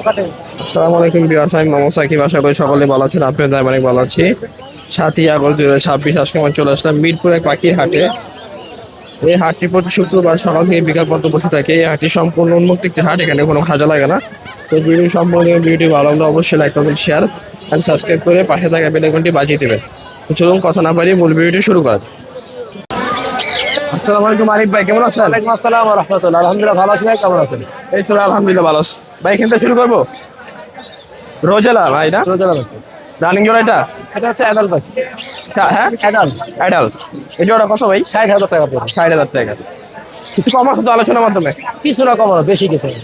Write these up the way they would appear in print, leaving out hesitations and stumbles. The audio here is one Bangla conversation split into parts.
আসসালামু আলাইকুম ভিউয়ার্স, আমি মোহাম্মদ সাকিব। আশা করি সকলে ভালো আছেন। আপনাদের আমি অনেক ভালো আছি। 7ই আগস্ট 2026 আজকে আমরা চলে আসলাম মিরপুর এক পাখির হাটে। এই হাটটি প্রতি শুক্রবার সকাল থেকে বিকাল পর্যন্ত বসে থাকে। এই হাটটি সম্পূর্ণ উন্মুক্ত একটি হাট, এখানে কোনো খাজা লাগে না। তো ভিডিও সম্পূর্ণ ভিডিওটি ভালো লাগলে অবশ্যই like comment share and subscribe করে পাশে থাকা বেল আইকনটি বাজিয়ে দেবেন। তো চলুন কথা না বাড়িয়ে মূল ভিডিওটি শুরু করা যাক। আসসালামু আলাইকুম আরিফ ভাই, কেমন আছেন? ওয়ালাইকুম আসসালাম ওয়া রাহমাতুল্লাহ। আলহামদুলিল্লাহ ভালো আছি ভাই, কেমন আছেন? এই তো আলহামদুলিল্লাহ ভালো আছি ভাই। এখান থেকে শুরু করবো। রোজেলা ভাই, না রোজালা ভাই, রানিং জোড়া এটা? এটা হচ্ছে অ্যাডাল্ট ভাই। হ্যাঁ অ্যাডাল্ট অ্যাডাল্ট। এই জোড়া কত ভাই? 60,000 টাকা পড়বে। 60,000 টাকা। কিছু কম আছে তো আলোচনার মাধ্যমে? কিছু না কমানো, বেশি কিছু না।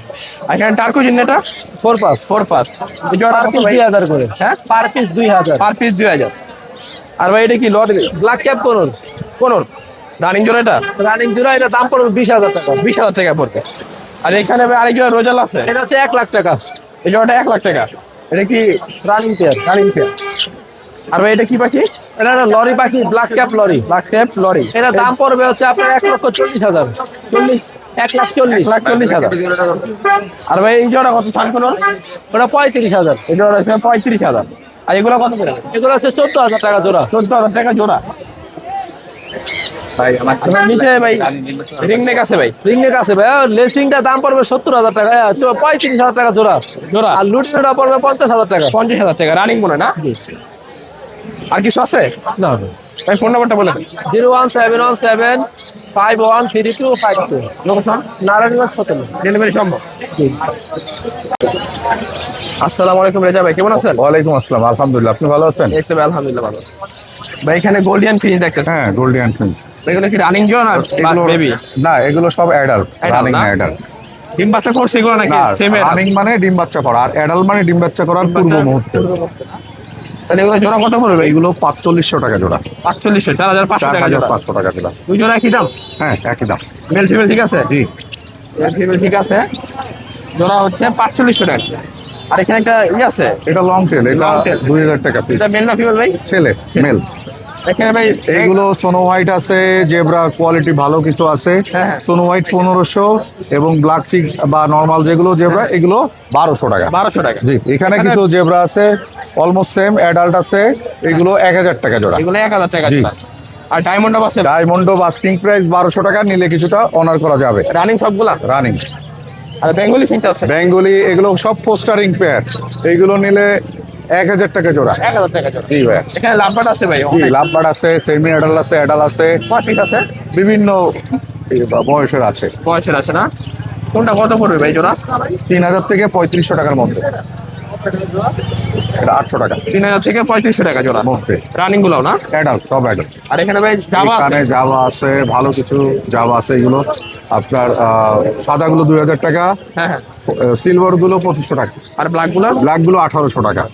আর এখানে টার্কো জিন এটা 4 পাস 4 পাস। এই জোড়া পার কত পিস ভাই? 2000 করে। হ্যাঁ পার পিস 2000। Per piece 2000। আর ভাই এটা কি লট? ব্ল্যাক ক্যাপ করুন। কোন রানিং জোড়া এটা? রানিং জোড়া, এটা দাম পড়বে 20,000 টাকা। 20,000 টাকা পড়বে। আর এখানে ভাই আরেক জোড়া রোজাল আছে, এটা হচ্ছে 1 লাখ টাকা। এই জোড়াটা 1 লাখ টাকা। এটা কি রানিং পেয়ার। Running pair? আর ভাই এটা কি পাখি? এটা একটা লরি পাখি, black cap lory. Black tape lory. এটা দাম পড়বে হচ্ছে আপনার 1,40,000। 1,40,000। আর ভাই এই জোড়া কত ছাড় করুন? ওটা 35,000। এই জোড়া হচ্ছে 35,000। আর এগুলো কত করে? এগুলো হচ্ছে 14,000 টাকা জোড়া। 14,000 টাকা জোড়া। ভাই আমার নিচে ভাই রিং নেক আছে ভাই? রিং নেক আছে ভাই। লেসিংটা দাম পড়বে 70,000 টাকা। 35,000 টাকা জোড়া। জোড়া আর লুটিনোটা পড়বে 50,000 টাকা। 50,000 টাকা রানিং মনে না? আর কিছু আছে না, ভাই? ফোন নাম্বারটা বলে দেন। 01717513252। লোকেশন নারায়ণগঞ্জ 17। ডেলিভারি সম্ভব? আসসালামু আলাইকুম রেজা ভাই, কেমন আছেন? ওয়ালাইকুম আসসালাম, আলহামদুলিল্লাহ। আপনি ভালো আছেন? এই তো ভাই আলহামদুলিল্লাহ ভালো আছি ভাই। এখানে গোল্ডিয়ান ফিনিশ দেখতেছেন? হ্যাঁ, গোল্ডিয়ান ফিন্স। এগুলো কি রানিং জোন আর বেবি? না, এগুলো সব অ্যাডাল্ট, রানিং না? না অ্যাডাল্ট। ডিম বাচ্চা করছে এগুলো নাকি? না, সেম রানিং মানে ডিম বাচ্চা করা, আর অ্যাডাল্ট মানে ডিম বাচ্চা করার পূর্ব মুহূর্তে। তাহলে এগুলো জোড়া কত পড়বে? এগুলো 4500 টাকা জোড়া। 4500, 4,500 টাকা জোড়া। 4,500 টাকা জোড়া। দুই জোড়া একই দাম? হ্যাঁ, একই দাম। মেল ফিমেল ঠিক আছে? জি। মেল ফিমেল ঠিক আছে। জোড়া হচ্ছে 4500 টাকা। আর এখানে একটা আছে, এটা লং টেল, এটা Long tail। 2000 টাকা পিস। এটা মেল না ফিমেল ভাই? ছেলে, মেল। এখানে ভাই এইগুলো সোনো হোয়াইট আছে, জেব্রা কোয়ালিটি ভালো কিছু আছে। হ্যাঁ, হ্যাঁ। সোনো হোয়াইট 1500 এবং ব্ল্যাক চিক বা নর্মাল যেগুলো জেব্রা, এগুলো 1200 টাকা। 1200 টাকা। জি, এখানে কিছু জেব্রা আছে অলমোস্ট সেম অ্যাডাল্ট আছে, এগুলো 1000 টাকা জোড়া। এগুলো 1,000 টাকা জি। জোড়া। আর ডায়মন্ড আছে ডায়মন্ড বাস্কিং প্রাইস 1200 টাকা, নিলে কিছুটা অনার করা যাবে। রানিং সবগুলা? রানিং। আর বেঙ্গলি ফিঞ্চ আছে? বেঙ্গলি এগুলো সব পোস্টারিং পেয়ার, এগুলো নিলে 1000 টাকা জোড়া। 1,000 টাকা জোড়া। জি ভাই। এখানে লাভবাট আছে ভাই? জি, লাভবার্ড আছে, সেমি অ্যাডাল্ট আছে, অ্যাডাল্ট আছে, কয় পিস আছে? বিভিন্ন বয়সের আছে। বয়সের আছে না? কোনটা কত পড়বে ভাই জোড়া? 3000 থেকে 3500 টাকার মধ্যে। এটা 800 টাকা 3,000 থেকে 3500 টাকা জোড়া মধ্যে। রানিং গুলাও না? অ্যাডাল্ট, সব অ্যাডাল্ট। আর এখানে ভাই জাভা আছে? এখানে জাভা আছে, ভালো কিছু জাভা আছে। এগুলো আপনার সাদাগুলো 2000 টাকা, হ্যাঁ হ্যাঁ। সিলভার গুলো 2500 টাকা, আর ব্ল্যাক গুলো? ব্ল্যাক গুলো 1800 টাকা।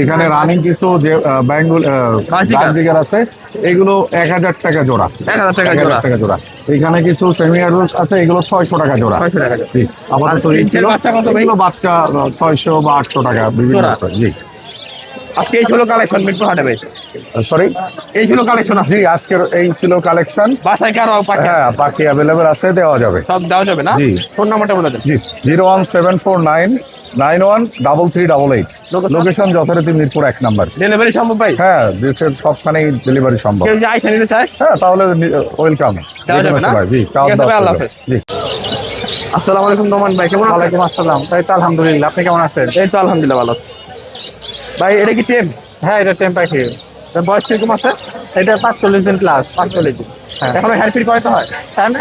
এখানে রানিং কিছু যে বেঙ্গল বাজিকার আছে, এগুলো 1000 টাকা জোড়া। 1,000 টাকা 1000 জোড়া। টাকা জোড়া। এখানে কিছু সেমি অ্যাডাল্ট আছে, এগুলো 600 টাকা জোড়া। 600 টাকা জোড়া। জি, আপাতত আর এই ছিল। বাচ্চা কত ভাই? এগুলো বাচ্চা 600 বা 800 টাকা বিভিন্ন জোড়া? রকম। জি, আজকে এই ছিল কালেকশন মিরপুর হাটে ভাই? সরি, এই ছিল কালেকশন আছে? জি, আজকের এই ছিল কালেকশন। বাসায় কি আরো পাখি? হ্যাঁ, বাকি অ্যাভেলেবেল আছে, দেওয়া যাবে। সব দেওয়া যাবে না? জি। ফোন নাম্বারটা বলে দেন। জি, 01749913388। লোকেশন যথারীতি মিরপুর 1 নাম্বার। ডেলিভারি সম্ভব ভাই? হ্যাঁ, দেশের সবখানেই ডেলিভারি সম্ভব। কেউ যে আইসা নিতে চায়? হ্যাঁ, তাহলে ওয়েলকাম। দেওয়া যাবে না? জি, ঠিক আছে ভাই, আল্লাহ হাফেজ। জি। আসসালামু আলাইকুম নোমান ভাই, কেমন আছেন? ওয়ালাইকুম আসসালাম। তাই তো আলহামদুলিল্লাহ, আপনি কেমন আছেন? এই তো আলহামদুলিল্লাহ ভালো আছি ভাই। এটা কি টেম? হ্যাঁ, এটা টেম পাখি। বয়স কিরকম আছে? এটা 45 দিন প্লাস। 45 দিন। হ্যাঁ। এখন হেয়ারফিট কয়টা হয়?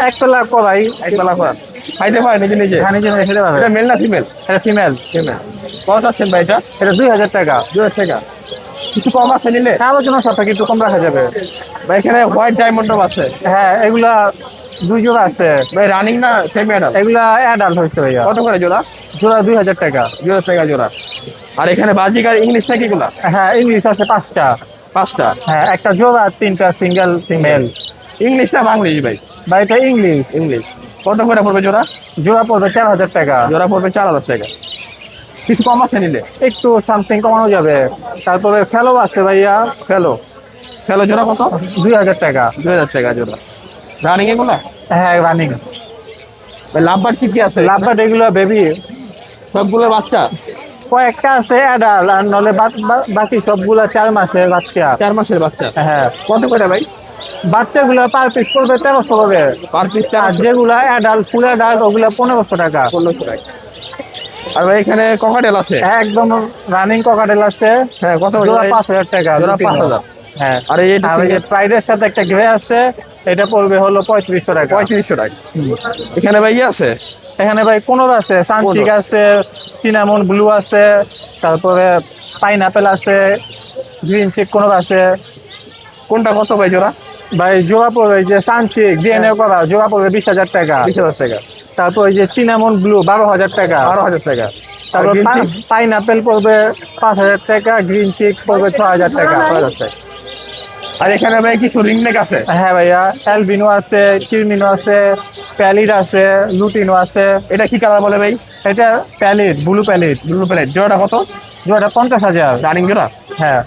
এক বেলা করাই। এক বেলা করে খাইতে পারে নিজে নিজে? এখানে যে খেতে পারবে। এটা মেল না ফিমেল? এটা ফিমেল। ফিমেল। কত আছেন ভাই এটা? এটা 2000 টাকা। 2,000 টাকা। কিছু কম আছে নিলে? আলোচনা সাপেক্ষে একটু কম রাখা যাবে। ভাই এখানে হোয়াইট ডায়মন্ড আছে? হ্যাঁ, এগুলা 2 জোড়া আছে। ভাই রানিং না সেমি অ্যাডাল্ট? এগুলা অ্যাডাল্ট হয়েছে ভাইয়া। কত করে জোড়া? জোড়া 2000 টাকা। 2,000 টাকা জোড়া। আর এখানে বাজিকার ইংলিশ নাকি এগুলা? হ্যাঁ, ইংলিশ আছে 5টা। 5টা? হ্যাঁ, একটা জোড়া, 3টা সিঙ্গেল সিঙ্গেল। ইংলিশ না বাংলিশ ভাই? ভাই এটা ইংলিশ। ইংলিশ। কত করে পড়বে জোড়া? জোড়া পড়বে 4000 টাকা। জোড়া পড়বে 4,000 টাকা। কিছু কম আছে নিলে? একটু সামথিং কমানো যাবে। তারপরে ফেলো আছে ভাইয়া। ফেলো ফেলো জোড়া কত? 2000 টাকা। 2,000 টাকা জোড়া। রানিং এগুলা? হ্যাঁ, রানিং। ভাই লাভবার কি কি আছে? লাভবার্ড এগুলো বেবি। সবগুলো বাচ্চা? কয়েকটা আছে অ্যাডাল, আর নলে বাকি সবগুলা 4 মাসের বাচ্চা। 4 মাসের বাচ্চা। হ্যাঁ, কত করে ভাই? বাচ্চাগুলো পার পিস পড়বে 1300 করে। পার পিস আর যেগুলা অ্যাডাল্ট, ফুল অ্যাডাল্ট, ওগুলা 1500 টাকা। 1500 টাকা। আর ভাই এখানে ককাটেল আছে? একদম রানিং ককাটেল আছে। হ্যাঁ, কত জোড়া 5000 টাকা। জোড়া 5000। হ্যাঁ, আর এই যে প্রাইডের সাথে একটা গ্রে আছে, এটা পড়বে হলো 3500 টাকা। 3500 টাকা। এখানে ভাই আছে? এখানে ভাই কোনোর আছে, সানচিক আছে, সিনামন ব্লু আছে, তারপরে পাইনাপেল আছে, গ্রিন চিক কোনোর আছে। কোনটা কত ভাই জোড়া? ভাই জোড়া পড়বে যে সানচিক ডিএনএ করা, জোড়া পড়বে 20000 টাকা। 20000 টাকা। তারপর ওই যে সিনামন ব্লু 12000 টাকা। 12000 টাকা। তারপর পাইনাপেল পড়বে 5000 টাকা, গ্রিন চিক পড়বে 6000 টাকা। 6000 টাকা। আর এখানে ভাই কিছু রিংনেক আছে? হ্যাঁ ভাইয়া, অ্যালবিনো আছে, কিরমিনো আছে, প্যালিড আছে, লুটিনো আছে। এটা কি কালার বলে ভাই? এটা pallid, blue pallid. Blue plate. জোড়াটা কত? জোড়াটা 50000। রানিং জোড়া? হ্যাঁ।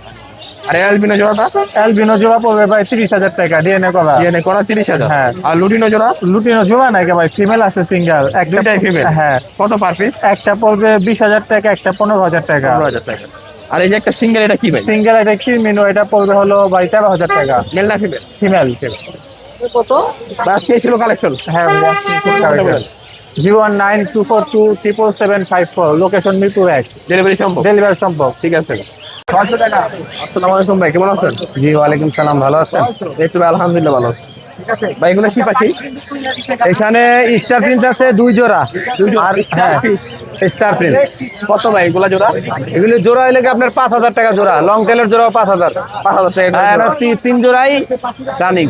আর অ্যালবিনো জোড়াটা? অ্যালবিনো জোড়া পড়বে ভাই 30000 টাকা, ডিএনএ করা। ডিএনএ করা 30000। হ্যাঁ। আর লুটিনো জোড়া? লুটিনো জোড়া নাই ভাই, ফিমেল আছে সিঙ্গেল, দুইটাই ফিমেল। হ্যাঁ। কত পার পিস? একটা পড়বে 20000 টাকা, একটা 15000 টাকা। 15000 টাকা। আর এই যে একটা সিঙ্গেল, এটা কি ভাই? সিঙ্গেল এটা কিরমিনো, এটা পড়বে হলো ভাই 13000 টাকা। মেল না ফিমেল? ফিমেল। কত? বাস কে ছিল কালেকশন? হ্যাঁ ভাইয়া, 01242777754, লোকেশন মিরপুর 1। ডেলিভারি সম্ভব? ডেলিভারি সম্ভব। ঠিক আছে। 600 টাকা। আসসালামু আলাইকুম ভাই, কেমন আছেন? জি ওয়ালাইকুম সালাম, ভালো আছেন? এই তো ভাই, আলহামদুলিল্লাহ ভালো আছি। ভাই এগুলো কি পাখি? এখানে স্টার প্রিন্স আছে 2 জোড়া। আর হ্যাঁ, স্টার প্রিন্স। কত ভাই এগুলা জোড়া? এগুলি জোড়া হইলে কি আপনার 5000 টাকা জোড়া, লং টেলের জোড়া 5000। 5000 টাকা করে জোড়া। 3 জোড়াই রানিং।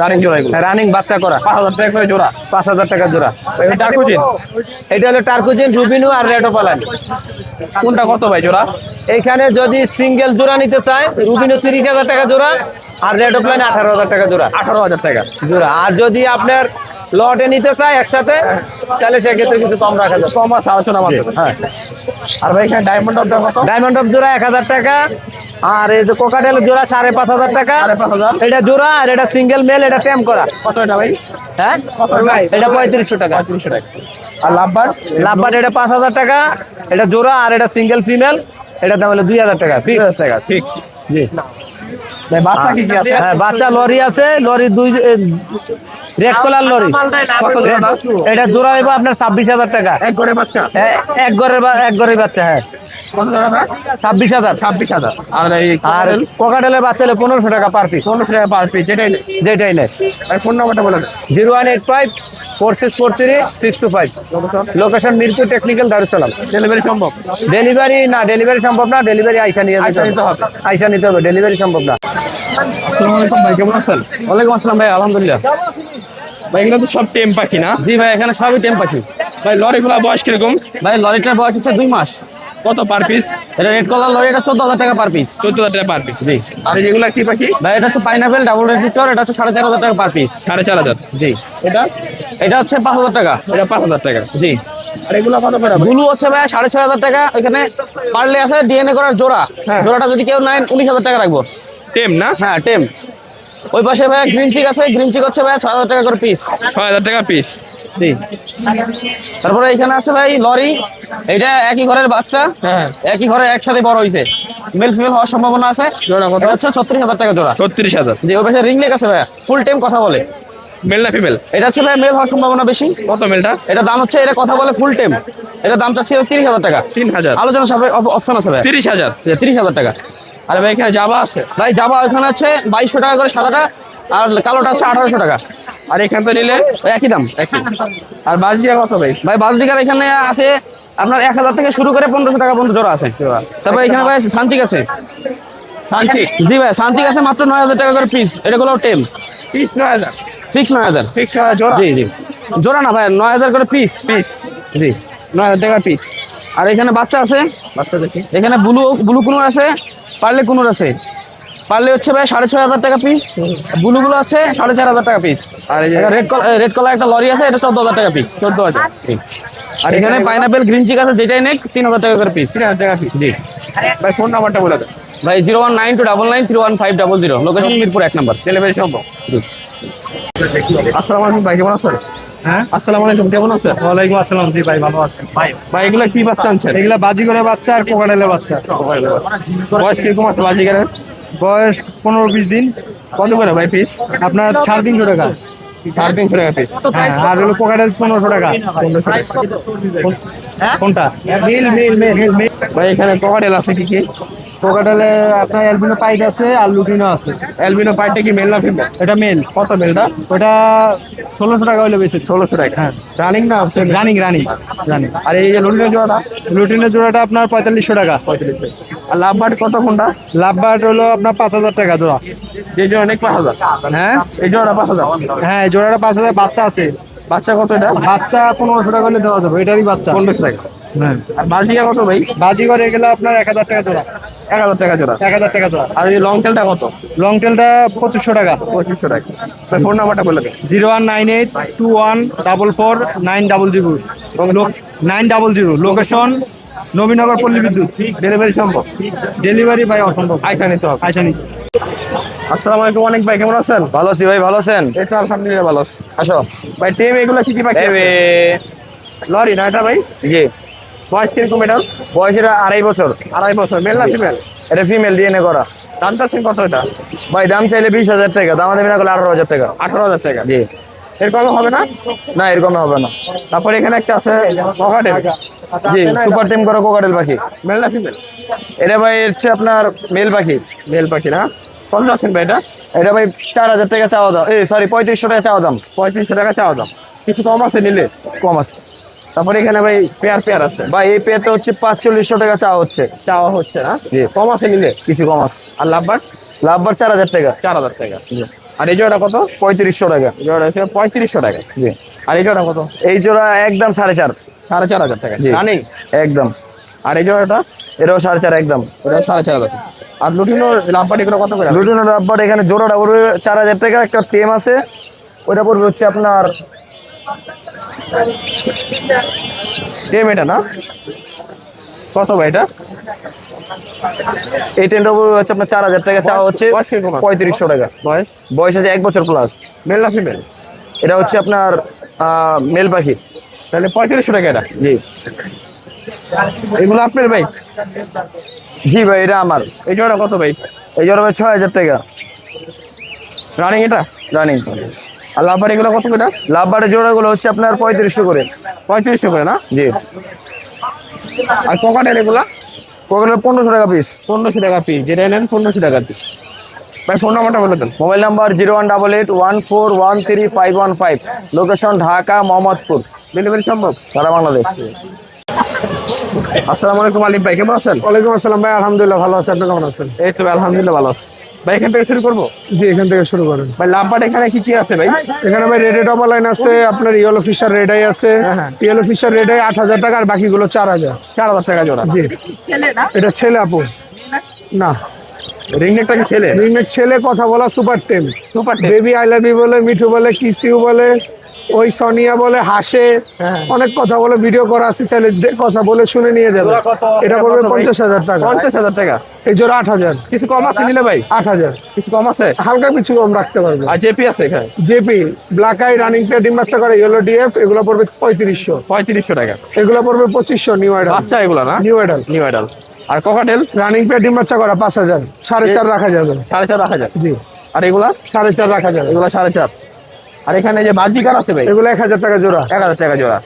রানিং জোড়া এগুলো? রানিং বাচ্চা করা। 5000 টাকা করে জোড়া। 5000 টাকা জোড়া। এটা টার্কুজিন? এটা হলো টার্কুজিন, রুবিনো আর রেডো পালান। কোনটা কত ভাই জোড়া? এইখানে যদি সিঙ্গেল জোড়া নিতে চায়, রুবিনো 30000 টাকা জোড়া, আর রেডো প্লান 18000 টাকা জোড়া। 18000 টাকা জোড়া। আর যদি আপনার লটে নিতে চায় একসাথে, তাহলে সেক্ষেত্রে কিছু কম রাখা যাবে। কম আছে আলোচনা মাধ্যমে। হ্যাঁ। আর ভাই এখানে ডায়মন্ড অফ কত? ডায়মন্ড অফ জোড়া 1000 টাকা। আর এই যে কোকাটেল জোড়া 5500 টাকা। 5500। এটা জোড়া, আর এটা সিঙ্গেল মেল, এটা টেম করা। কত এটা ভাই? হ্যাঁ, কত ভাই? এটা 3500 টাকা। 3500 টাকা। আর লাভবার? লাভবার এটা 5000 টাকা। এটা জোড়া, আর এটা সিঙ্গেল ফিমেল, এটা দাম হলো 2000 টাকা। 2000 টাকা ফিক্স। জি। ভাই বাচ্চা কি কি আছে? হ্যাঁ, বাচ্চা লরি আছে, লরি 2 রেড কালার লরি। কত জোড়া? এটা জোড়া হইব আপনার 26000 টাকা। এক করে বাচ্চা? এক ঘরের বাচ্চা। হ্যাঁ, কত জোড়া ভাই? 26000। 26000। আর এই আর কোকাটেলের বাচ্চা হলো 1500 টাকা পার পিস। 1500 টাকা পার পিস, যেটাই নেই। যেটাই নেয়। আর ফোন নাম্বারটা বলে দেন। 01854643625। Location Mirpur technical, Darussalam. Delivery সম্ভব? ডেলিভারি না, ডেলিভারি সম্ভব না। ডেলিভারি আইসা নিয়ে আইসা নিতে হবে। আইসা নিতে হবে, ডেলিভারি সম্ভব না। আসসালামু আলাইকুম ভাই, কেমন আছেন? ওয়ালাইকুম আসসালাম ভাই, আলহামদুলিল্লাহ। ভাই এগুলো তো সব টেম পাখি না? জি ভাই, এখানে সবই টেম পাখি। ভাই লরিগুলা বয়স কিরকম? ভাই লরিটার বয়স হচ্ছে 2 মাস। কত পার পিস? এটা রেড কালার লরি, এটা 14000 টাকা পার পিস। 14000 টাকা পার পিস। জি। আর যেগুলা কি পাখি? ভাই এটা হচ্ছে পাইনাপেল ডাবল রেফ্লেক্টর, এটা হচ্ছে 4500 টাকা পার পিস। 4500। জি। এটা? এটা হচ্ছে 5000 টাকা। এটা 5000 টাকা। জি। আর এগুলা কত করে? ব্লু হচ্ছে ভাই 6500 টাকা। এখানে পারলে আছে ডিএনএ করার জোড়া। হ্যাঁ। জোড়াটা যদি কেউ নেয় 19000 টাকা রাখবো। টেম না? হ্যাঁ, টেম। ওই পাশে ভাই গ্রিন চিক আছে, গ্রিন চিক হচ্ছে ভাই 6000 টাকা করে পিস। 6000 টাকা পিস। জি। তারপরে এখানে আছে ভাই লরি, এটা একই ঘরের বাচ্চা। হ্যাঁ। একই ঘরে একসাথে বড় হইছে, মেল ফিমেল হওয়ার সম্ভাবনা আছে। জোড়া কত? এটা হচ্ছে 36000 টাকা জোড়া। 36000। জি। ওই পাশে রিংনেক আছে ভাই, ফুল টাইম কথা বলে। মেল না ফিমেল? এটা হচ্ছে ভাই মেল হওয়ার সম্ভাবনা বেশি। কত মেলটা? এটা দাম হচ্ছে, এটা কথা বলে ফুল টাইম, এটা দাম চাচ্ছি 30000 টাকা। 3000। আলোচনা সবাই অপশন আছে ভাই। 30000। 30000 টাকা। আরে ভাই এখানে জাবা আছে? ভাই জাবা ওখানে হচ্ছে 2200 টাকা করে সাদাটা, আর কালোটা হচ্ছে 1800 টাকা। আর এখান থেকে নিলে ওই একই দাম। একই। আর বাজরিয়া কত ভাই? ভাই বাজরিকার এখানে আছে আপনার 1000 থেকে শুরু করে 1500 টাকা পর্যন্ত জোড়া আছে। তারপর এখানে ভাই সানচিক আছে। সানচিক? জি ভাই, সানচিক আছে মাত্র 9000 টাকা করে পিস। এটা গুলো টেম। পিস 9000? ফিক্স 9000। ফিক্স জোড়া? জি জি। জোড়া না ভাই, 9000 করে পিস। পিস? জি। 9000 টাকা পিস। আর এখানে বাচ্চা আছে, বাচ্চা দেখি। এখানে ব্লু কুনুর আছে, পার্লে কুনুর আছে। পার্লে হচ্ছে ভাই 6500 টাকা পিস, ব্লুগুলো আছে 4500 টাকা পিস। আর এই যে রেড কালার একটা লরি আছে, এটা 14000 টাকা পিস। 14000। আর এখানে পাইনাপেল গ্রিন চিক আছে, যেটাই নেক 3000 টাকা করে পিস। 3000 টাকা পিস। জি। ভাই ফোন নাম্বারটা বলে দেন। ভাই 01929931500, লোকেশন মিরপুর 1 নম্বর। ডেলিভারি সম্ভব? আসসালামু আলাইকুম ভাই, কেমন আছেন? হ্যাঁ আসসালামু আলাইকুম, কেমন আছেন? ওয়ালাইকুম আসসালাম। জি ভাই, ভালো আছেন? ভাই এগুলা কি বাচ্চা আনছেন? এগুলা বাজিগরের বাচ্চা আর কোকাটেলের বাচ্চা। বয়স কিরকম আছে বাজিকারের? বয়স 15-20 দিন। কত করে ভাই পিস? আপনার 350 টাকা। 350 টাকা পিস। হ্যাঁ, আর হলো কোকাটেল 1500 টাকা। কোনটা? ভাই এখানে ককাটেল আছে কি কি? কোকাটেলে আপনার অ্যালবিনো পাইট আছে আর লুটিনো আছে। অ্যালবিনো পাইটটা কি মেল না ফিমেল? এটা মেল। কত মেলটা? ওটা 1600 টাকা হইলে বেশি। 1600 টাকা। হ্যাঁ, রানিং না আপনি? Running running running. আর এই যে লুটিনের জোড়াটা? লুটিনের জোড়াটা আপনার 4500 টাকা। 45 টাকা। আর লাভ বার্ড কত কোনটা? লাভবার্ড হলো আপনার 5000 টাকা জোড়া। যে জোড়া অনেক 5000। হ্যাঁ এই জোড়াটা 5000। হ্যাঁ, এই জোড়াটা 5000। বাচ্চা আছে। বাচ্চা কত এটা? বাচ্চা 1500 টাকা হলে দেওয়া যাবে, এটারই বাচ্চা। 1500 টাকা। হ্যাঁ, আর বাজিকা কত ভাই? বাজি করে গেলে আপনার 1000 টাকা জোড়া। 1000 টাকা জোড়া। 1000 টাকা জোড়া। আর এই লং টেলটা কত? লং টেলটা 2500 টাকা। 2500 টাকা। ভাই ফোন নাম্বারটা বলে দেন। 01982144900900। 900। লোকেশন নবীনগর পল্লী বিদ্যুৎ। ডেলিভারি সম্ভব? ডেলিভারি ভাই অসম্ভব। আইসা নিতে হবে। আইসানি। আসসালামু আলাইকুম, অনেক ভাই কেমন আছেন? ভালো আছি ভাই, ভালো আছেন? এই তো আলহামদুলিল্লাহ ভালো আছি। আসো। ভাই টেম এগুলো কি কি পাখি? লরি না এটা ভাই? জি। বয়স কিরকম এটার? বয়স এটা 2.5 বছর। 2.5 বছর। মেল না ফিমেল? এটা ফিমেল ডিএনএ করা। দাম চাচ্ছেন কত এটা? ভাই দাম চাইলে 20,000 টাকা, দাম দেবে না করলে 18,000 টাকা। 18,000 টাকা। জি। এরকম হবে না? না, এরকম হবে না। তারপরে এখানে একটা আছে ককাটেল। জি, সুপার টিম করা কোকাটেল পাখি। মেল না ফিমেল? এটা ভাই হচ্ছে আপনার মেল পাখি। মেল পাখি না? কত যাচ্ছেন ভাই এটা? এটা ভাই 4,000 টাকা চাওয়া দাম। সরি, 3500 টাকা চাওয়া দাম। 3500 টাকা চাওয়া দাম। কিছু কম আছে নিলে? কম আছে। তারপরে এখানে ভাই পেয়ার আছে। ভাই এই পেয়ারটা হচ্ছে 4500 টাকা চাওয়া হচ্ছে। চাওয়া হচ্ছে না? জি। কম আছে নিলে? কিছু কম আছে। আর লাভবার্ড? লাভবার 4,000 টাকা। 4000 টাকা। আর এই জোড়া কত? 3500 টাকা। এই জোড়া আছে 3500 টাকা। জি। আর এই জোড়া কত? এই জোড়া একদম 4.5। 4500 টাকা। জি। রানিং? একদম। আর এই জোড়াটা? এটাও 4.5 একদম। ওটা 4500 টাকা। আর লুটিনো লাভবার্ড এগুলো কত করে? লুটিনো লাভবার এখানে জোড়াটা পড়বে 4,000 টাকা। একটা টেম আছে, ওটা পড়বে হচ্ছে আপনার টেম এটা না? কত ভাই এটা? এই টেমটা পড়বে হচ্ছে আপনার 4,000 টাকা চাওয়া হচ্ছে। বয়স কিরকম আছে? 3500 টাকা। বয়স? বয়স আছে 1 বছর প্লাস। মেল না ফিমেল? এটা হচ্ছে আপনার মেল পাখি। তাহলে 3500 টাকা এটা। জি। এগুলো আপনার ভাই? জি ভাই, এটা আমার। এই জোড়া কত ভাই? এই জোড়া ভাই 6,000 টাকা রানিং এটা? রানিং। আর লাভবার্ড এগুলো কত করে? লাভবারের জোড়াগুলো হচ্ছে আপনার 3500 করে। 3500 করে না? জি। আর ককাটেল এগুলা? কোকাটেল 1500 টাকা পিস। 1500 টাকা পিস। যেটা নেন 1500 টাকা পিস। ভাই ফোন নাম্বারটা বলে দেন। Mobile number 018814135515। Location Dhaka, Mohammadpur. Delivery সম্ভব? সারা বাংলাদেশ। আসসালামু আলাইকুম আলিম ভাই, কেমন আছেন? ওয়ালাইকুম আসসালাম ভাই, আলহামদুলিল্লাহ ভালো আছি। আপনি কেমন আছেন? এই তো আলহামদুলিল্লাহ ভালো আছি। ভাই এখান থেকে শুরু করবো? জি, এখান থেকে শুরু করেন। ভাই লাভবার্ড এখানে কি কি আছে ভাই? এখানে ভাই রেড টপ লাইন আছে, আপনার ইয়েলো ফিশার রেড আই আছে। ইয়েলো ফিশার রেড আই 8000 টাকা, আর বাকিগুলো 4000। 4000 টাকা জোড়া। জি। এটা ছেলে আপু না, রিংনেকটা কি ছেলে? রিমেক ছেলে, কথা বলা সুপার টেম। সুপার টেপ। বেবি আই লাভ ইউ বলে, মিঠু বলে, কিসিউ বলে, ওই সোনিয়া বলে, হাসে, অনেক কথা বলে। ভিডিও করা আছে, চাইলে কথা বলে শুনে নিয়ে যাবে। এটা পড়বে 50,000 টাকা। 50,000 টাকা। এই জোড়া 8000। কিছু কম আছে নিলে ভাই? 8000। কিছু কম আছে? হালকা কিছু কম রাখতে পারবে। আর জেপি আছে এখানে? JP black eye running pair ডিম বাচ্চা করে, ইয়েলো ডিএফ, এগুলো পড়বে 3500। 3500 টাকা। এগুলো পড়বে 2500। New idol. বাচ্চা এগুলো না? New idol. New idol. আর ককাটেল? রানিং পেয়ার ডিম বাচ্চা করা 5000। 4.5 রাখা যাবে। 4.5 রাখা যায়। জি, আর এগুলা? 4.5 রাখা যাবে। এগুলা 4.5। আর এখানে যে বাজিকার আছে ভাই? এগুলো 1000 টাকা জোড়া। 1000 টাকা জোড়া।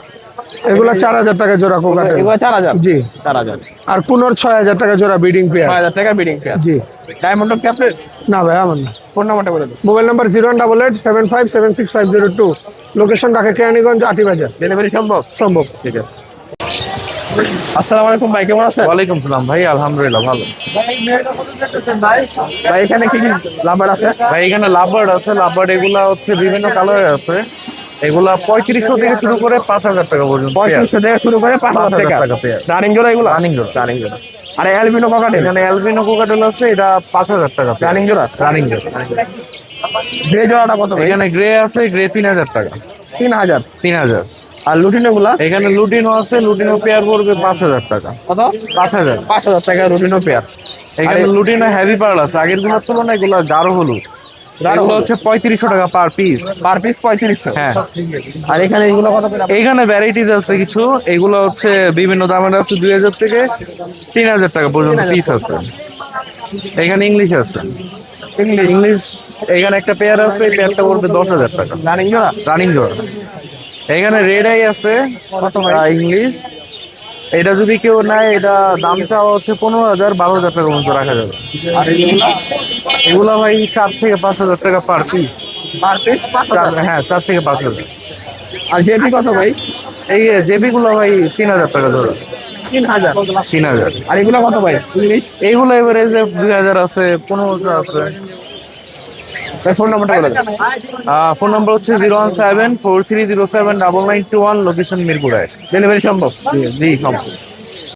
এগুলো 4000 টাকা জোড়া কোকাটেল। এগুলো 4000? জি। 4000। আর পুনর 6000 টাকা জোড়া ব্রিডিং পেয়ার। 6000 টাকা বিডিং পেয়ার। জি। ডায়মন্ড কি আপনার? না ভাই, আমার না। ফোন নাম্বারটা বলে দেন। Mobile number 018875765502। Location Dhaka Keraniganj, Atibazar. Delivery সম্ভব? সম্ভব। ঠিক আছে। আসসালামু আলাইকুম ভাই, কেমন আছেন? ওয়ালাইকুম সালাম ভাই, আলহামদুলিল্লাহ ভালো। ভাই এখানে কি কি লাভবার্ড আছে? ভাই এখানে লাভবার্ড আছে। লাভবার্ড এগুলা হচ্ছে বিভিন্ন কালারের আছে। এগুলা 3500 থেকে শুরু করে 5,000 টাকা পর্যন্ত। 3500 থেকে শুরু করে 5000 টাকা। 5,000 টাকা পেয়ার। রানিং জোড়া এগুলো? রানিং জোড়া। রানিং জোড়া। আর অ্যালবিনো ককাটেল? এখানে অ্যালবিনো কোকাটেল আছে, এটা 5,000 টাকা পেয়ার। রানিং জোড়া? রানিং জোড়া। গ্রে জোড়াটা কত ভাই? এখানে গ্রে আছে, গ্রে 3,000 টাকা। 3000। 3,000। আর লুটিনো গুলা? এখানে লুটিনো আছে, লুটিনো পেয়ার পড়বে 5,000 টাকা। কত? 5,000। 5000 টাকা লুটিনো পেয়ার। এখানে লুটিনো হেভি পার্ল আছে, আগের গুলোর তুলনায় এগুলো গাঢ় হলুদ। এগুলো হচ্ছে 3500 টাকা পার পিস। Per piece 3500। হ্যাঁ। আর এখানে এগুলো কত করে? এইখানে ভ্যারাইটিস আছে কিছু, এগুলো হচ্ছে বিভিন্ন দামের আছে, 2000 থেকে 3000 টাকা পর্যন্ত পিস আছে। এখানে ইংলিশ আছে, ইংলিশ এখানে একটা পেয়ার আছে, এই পেয়ারটা পড়বে 10,000 টাকা রানিং জোড়া? রানিং জোড়া। এখানে রেড আই আছে ইংলিশ, এটা যদি কেউ নেয় এটা দামটা হচ্ছে 15,000 12,000 টাকা মতো রাখা যাবে। আর এগুলো? এগুলো ভাই 4 থেকে 5,000 টাকা পার পিস। Per piece 5000? হ্যাঁ 4 থেকে 5,000। আর জেপি কত ভাই? এই জেবি গুলো ভাই 3,000 টাকা ধরো। 3000? 3,000। আর এগুলো কত ভাই ইংলিশ? এইগুলো এভারেজে 2,000 আছে, 1500 আছে। ফোন নাম্বারটা বলে দেন। ফোন নম্বর হচ্ছে 01743079921, লোকেশন মিরপুর। ডেলিভারি সম্ভব? জি সম্ভব।